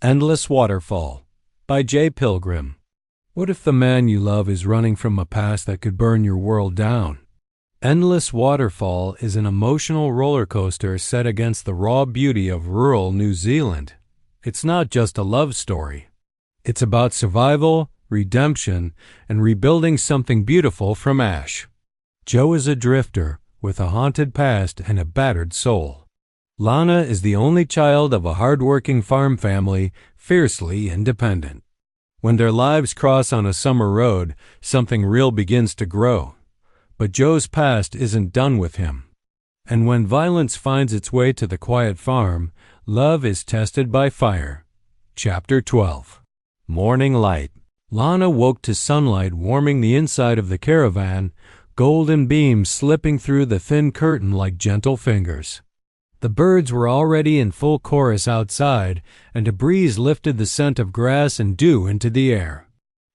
Endless Waterfall by J. Pilgrim. What if the man you love is running from a past that could burn your world down? Endless Waterfall is an emotional roller coaster set against the raw beauty of rural New Zealand. It's not just a love story. It's about survival, redemption, and rebuilding something beautiful from ash. Joe is a drifter with a haunted past and a battered soul. Lana is the only child of a hard-working farm family, fiercely independent. When their lives cross on a summer road, something real begins to grow. But Joe's past isn't done with him. And when violence finds its way to the quiet farm, love is tested by fire. Chapter 12. Morning Light. Lana woke to sunlight warming the inside of the caravan, golden beams slipping through the thin curtain like gentle fingers. The birds were already in full chorus outside, and a breeze lifted the scent of grass and dew into the air.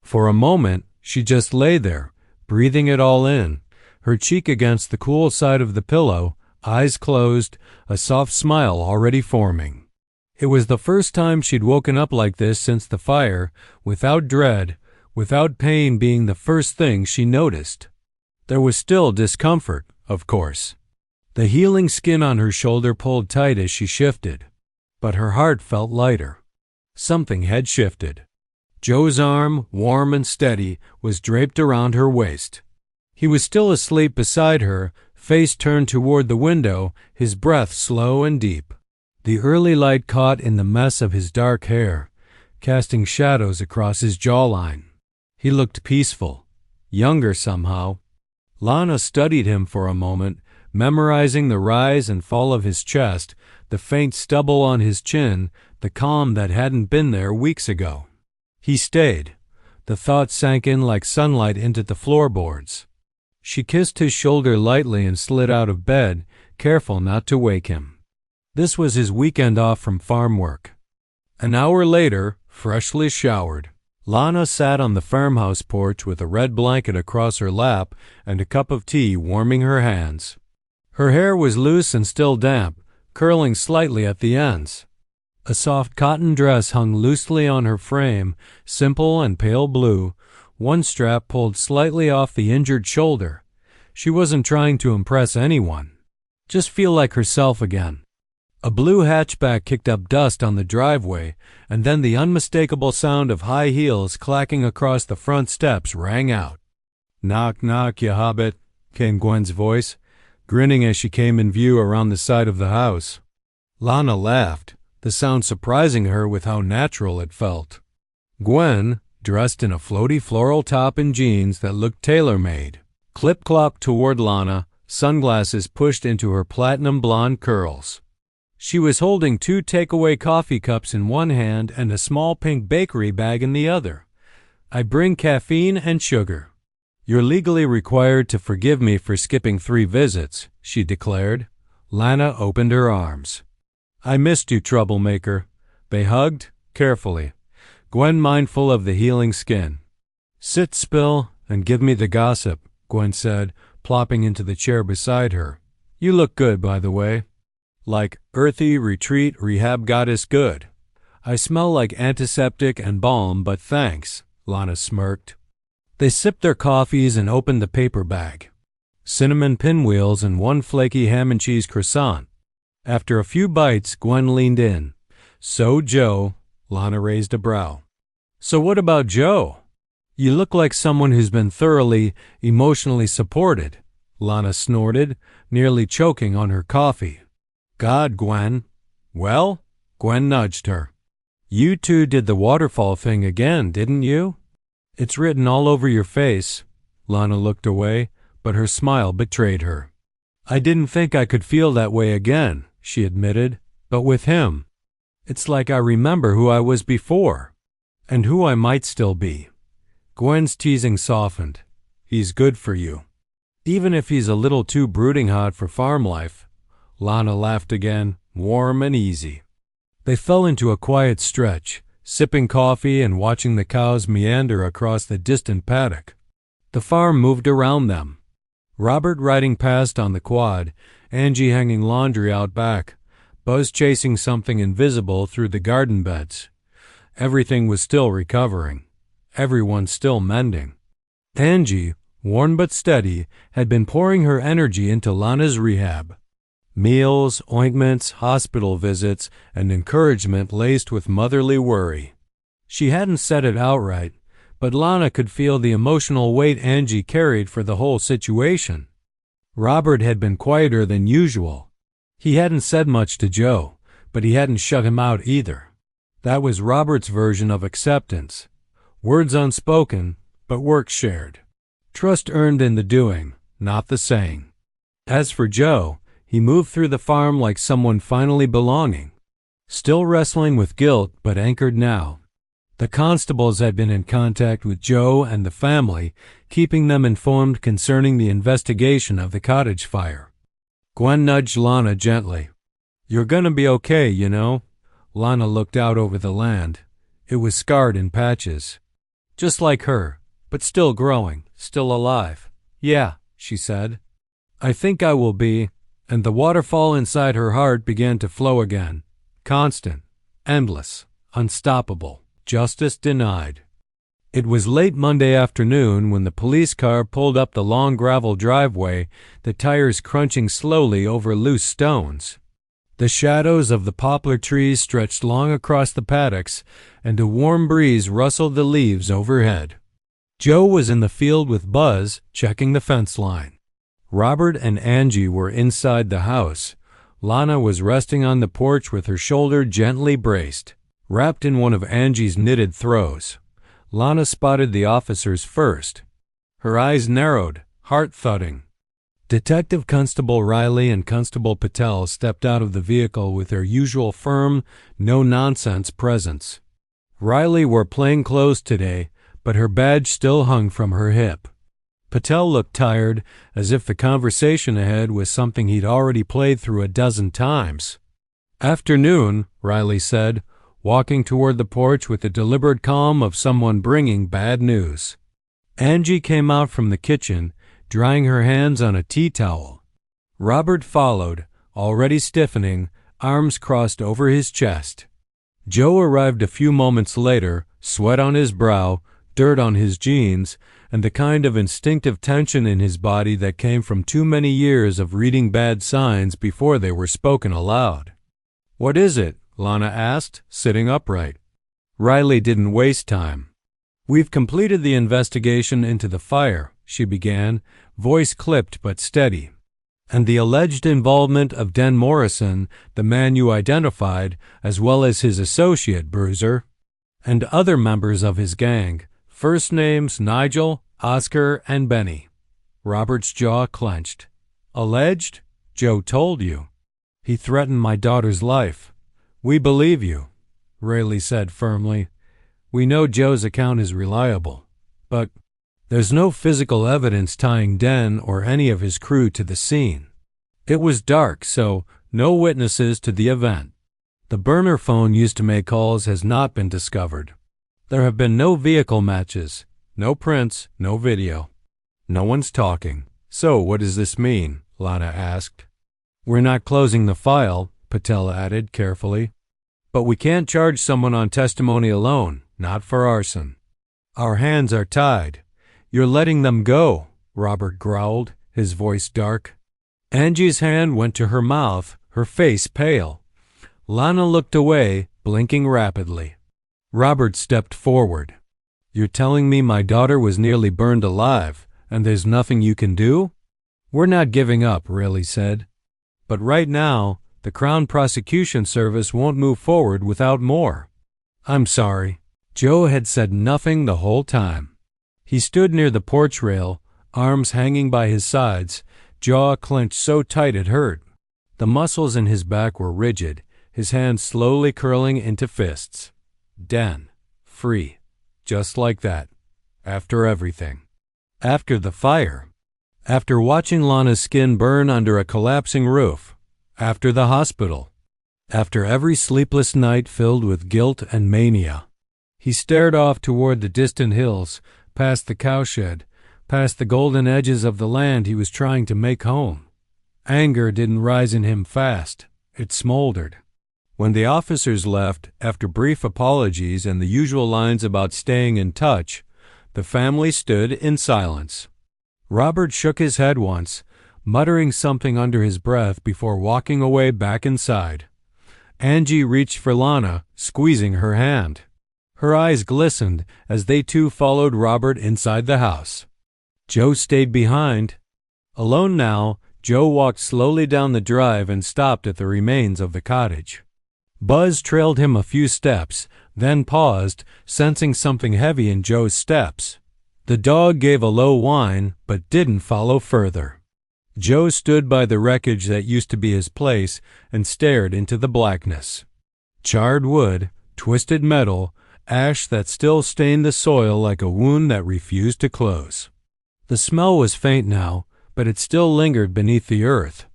For a moment, she just lay there, breathing it all in, her cheek against the cool side of the pillow, eyes closed, a soft smile already forming. It was the first time she'd woken up like this since the fire, without dread, without pain being the first thing she noticed. There was still discomfort, of course. The healing skin on her shoulder pulled tight as she shifted, but her heart felt lighter. Something had shifted. Joe's arm, warm and steady, was draped around her waist. He was still asleep beside her, face turned toward the window, his breath slow and deep. The early light caught in the mess of his dark hair, casting shadows across his jawline. He looked peaceful, younger somehow. Lana studied him for a moment, memorizing the rise and fall of his chest, the faint stubble on his chin, the calm that hadn't been there weeks ago. He stayed. The thought sank in like sunlight into the floorboards. She kissed his shoulder lightly and slid out of bed, careful not to wake him. This was his weekend off from farm work. An hour later, freshly showered, Lana sat on the farmhouse porch with a red blanket across her lap and a cup of tea warming her hands. Her hair was loose and still damp, curling slightly at the ends. A soft cotton dress hung loosely on her frame, simple and pale blue, one strap pulled slightly off the injured shoulder. She wasn't trying to impress anyone. Just feel like herself again. A blue hatchback kicked up dust on the driveway, and then the unmistakable sound of high heels clacking across the front steps rang out. "Knock, knock, you hobbit," came Gwen's voice, grinning as she came in view around the side of the house. Lana laughed, the sound surprising her with how natural it felt. Gwen, dressed in a floaty floral top and jeans that looked tailor-made, clip-clopped toward Lana, sunglasses pushed into her platinum blonde curls. She was holding 2 takeaway coffee cups in one hand and a small pink bakery bag in the other. "I bring caffeine and sugar. You're legally required to forgive me for skipping 3 visits," she declared. Lana opened her arms. "I missed you, troublemaker." They hugged, carefully, Gwen mindful of the healing skin. "Sit still and give me the gossip," Gwen said, plopping into the chair beside her. "You look good, by the way. Like earthy retreat rehab goddess good. I smell like antiseptic and balm, but thanks," Lana smirked. They sipped their coffees and opened the paper bag. Cinnamon pinwheels and 1 flaky ham and cheese croissant. After a few bites, Gwen leaned in. "So Joe," Lana raised a brow. "So what about Joe? You look like someone who's been thoroughly, emotionally supported," Lana snorted, nearly choking on her coffee. "God, Gwen." "Well?" Gwen nudged her. "You 2 did the waterfall thing again, didn't you? It's written all over your face." Lana looked away, but her smile betrayed her. "I didn't think I could feel that way again," she admitted, "but with him, it's like I remember who I was before, and who I might still be." Gwen's teasing softened. "He's good for you. Even if he's a little too brooding hot for farm life." Lana laughed again, warm and easy. They fell into a quiet stretch, sipping coffee and watching the cows meander across the distant paddock. The farm moved around them. Robert riding past on the quad, Angie hanging laundry out back, Buzz chasing something invisible through the garden beds. Everything was still recovering. Everyone still mending. Angie, worn but steady, had been pouring her energy into Lana's rehab. Meals, ointments, hospital visits, and encouragement laced with motherly worry. She hadn't said it outright, but Lana could feel the emotional weight Angie carried for the whole situation. Robert had been quieter than usual. He hadn't said much to Joe, but he hadn't shut him out either. That was Robert's version of acceptance. Words unspoken, but work shared. Trust earned in the doing, not the saying. As for Joe, he moved through the farm like someone finally belonging. Still wrestling with guilt, but anchored now. The constables had been in contact with Joe and the family, keeping them informed concerning the investigation of the cottage fire. Gwen nudged Lana gently. "You're gonna be okay, you know." Lana looked out over the land. It was scarred in patches. Just like her, but still growing, still alive. "Yeah," she said. "I think I will be," and the waterfall inside her heart began to flow again. Constant, endless, unstoppable. Justice denied. It was late Monday afternoon when the police car pulled up the long gravel driveway, the tires crunching slowly over loose stones. The shadows of the poplar trees stretched long across the paddocks, and a warm breeze rustled the leaves overhead. Joe was in the field with Buzz, checking the fence line. Robert and Angie were inside the house. Lana was resting on the porch with her shoulder gently braced. Wrapped in one of Angie's knitted throws. Lana spotted the officers first. Her eyes narrowed, heart thudding. Detective Constable Riley and Constable Patel stepped out of the vehicle with their usual firm, no-nonsense presence. Riley wore plain clothes today, but her badge still hung from her hip. Patel looked tired, as if the conversation ahead was something he'd already played through a dozen times. "Afternoon," Riley said, walking toward the porch with the deliberate calm of someone bringing bad news. Angie came out from the kitchen, drying her hands on a tea towel. Robert followed, already stiffening, arms crossed over his chest. Joe arrived a few moments later, sweat on his brow, dirt on his jeans, and the kind of instinctive tension in his body that came from too many years of reading bad signs before they were spoken aloud. "What is it?" Lana asked, sitting upright. Riley didn't waste time. "We've completed the investigation into the fire," she began, voice clipped but steady. "And the alleged involvement of Den Morrison, the man you identified, as well as his associate, Bruiser, and other members of his gang, first names Nigel, Oscar, and Benny." Robert's jaw clenched. "Alleged? Joe told you. He threatened my daughter's life." "We believe you," Riley said firmly. "We know Joe's account is reliable, but there's no physical evidence tying Den or any of his crew to the scene. It was dark, so no witnesses to the event. The burner phone used to make calls has not been discovered. There have been no vehicle matches, no prints, no video. No one's talking." "So what does this mean?" Lana asked. "We're not closing the file," Patel added carefully. "But we can't charge someone on testimony alone, not for arson. Our hands are tied." "You're letting them go," Robert growled, his voice dark. Angie's hand went to her mouth, her face pale. Lana looked away, blinking rapidly. Robert stepped forward. "You're telling me my daughter was nearly burned alive, and there's nothing you can do?" "We're not giving up," Riley said. "But right now, the Crown Prosecution Service won't move forward without more." "I'm sorry." Joe had said nothing the whole time. He stood near the porch rail, arms hanging by his sides, jaw clenched so tight it hurt. The muscles in his back were rigid, his hands slowly curling into fists. Den. Free. Just like that. After everything. After the fire. After watching Lana's skin burn under a collapsing roof. After the hospital. After every sleepless night filled with guilt and mania. He stared off toward the distant hills, past the cowshed, past the golden edges of the land he was trying to make home. Anger didn't rise in him fast. It smoldered. When the officers left, after brief apologies and the usual lines about staying in touch, the family stood in silence. Robert shook his head once, muttering something under his breath before walking away back inside. Angie reached for Lana, squeezing her hand. Her eyes glistened as they too followed Robert inside the house. Joe stayed behind. Alone now, Joe walked slowly down the drive and stopped at the remains of the cottage. Buzz trailed him a few steps, then paused, sensing something heavy in Joe's steps. The dog gave a low whine, but didn't follow further. Joe stood by the wreckage that used to be his place and stared into the blackness. Charred wood, twisted metal, ash that still stained the soil like a wound that refused to close. The smell was faint now, but it still lingered beneath the earth.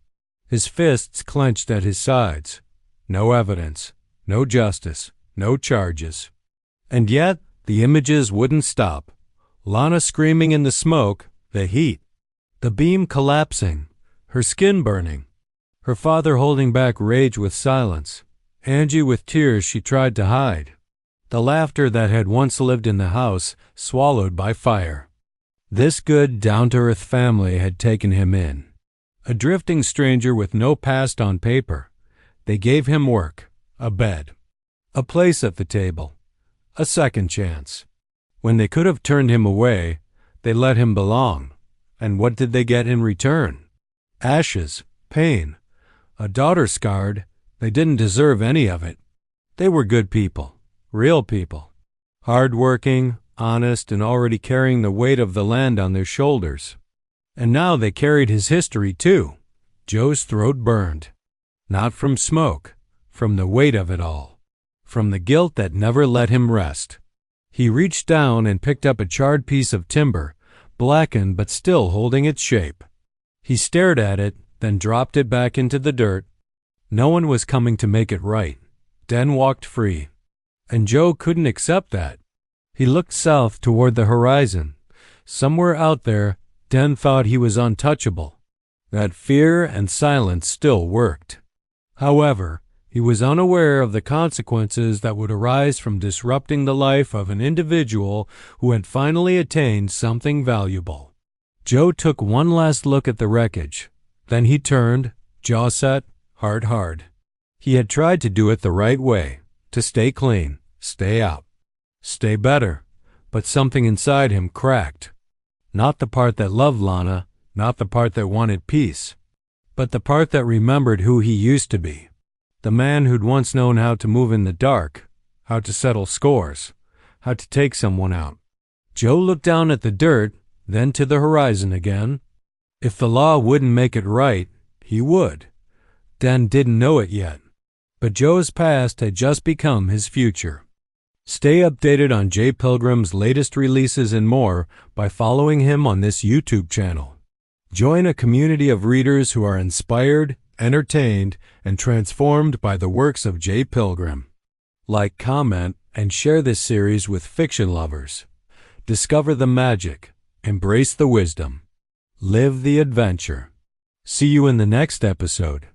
His fists clenched at his sides. No evidence, no justice, no charges. And yet, the images wouldn't stop. Lana screaming in the smoke, the heat. The beam collapsing, her skin burning. Her father holding back rage with silence. Angie with tears she tried to hide. The laughter that had once lived in the house, swallowed by fire. This good, down-to-earth family had taken him in. A drifting stranger with no past on paper. They gave him work, a bed, a place at the table, a second chance. When they could have turned him away, they let him belong. And what did they get in return? Ashes, pain, a daughter scarred. They didn't deserve any of it. They were good people, real people, hard-working, honest, and already carrying the weight of the land on their shoulders. And now they carried his history too. Joe's throat burned. Not from smoke, from the weight of it all, from the guilt that never let him rest. He reached down and picked up a charred piece of timber, blackened but still holding its shape. He stared at it, then dropped it back into the dirt. No one was coming to make it right. Den walked free. And Joe couldn't accept that. He looked south toward the horizon. Somewhere out there, Den thought he was untouchable. That fear and silence still worked. However, he was unaware of the consequences that would arise from disrupting the life of an individual who had finally attained something valuable. Joe took one last look at the wreckage. Then he turned, jaw set, heart hard. He had tried to do it the right way, to stay clean, stay out, stay better, but something inside him cracked. Not the part that loved Lana, not the part that wanted peace, but the part that remembered who he used to be. The man who'd once known how to move in the dark, how to settle scores, how to take someone out. Joe looked down at the dirt, then to the horizon again. If the law wouldn't make it right, he would. Den didn't know it yet, but Joe's past had just become his future. Stay updated on J. Pilgrim's latest releases and more by following him on this YouTube channel. Join a community of readers who are inspired, entertained, and transformed by the works of J. Pilgrim. Like, comment, and share this series with fiction lovers. Discover the magic, embrace the wisdom, live the adventure. See you in the next episode.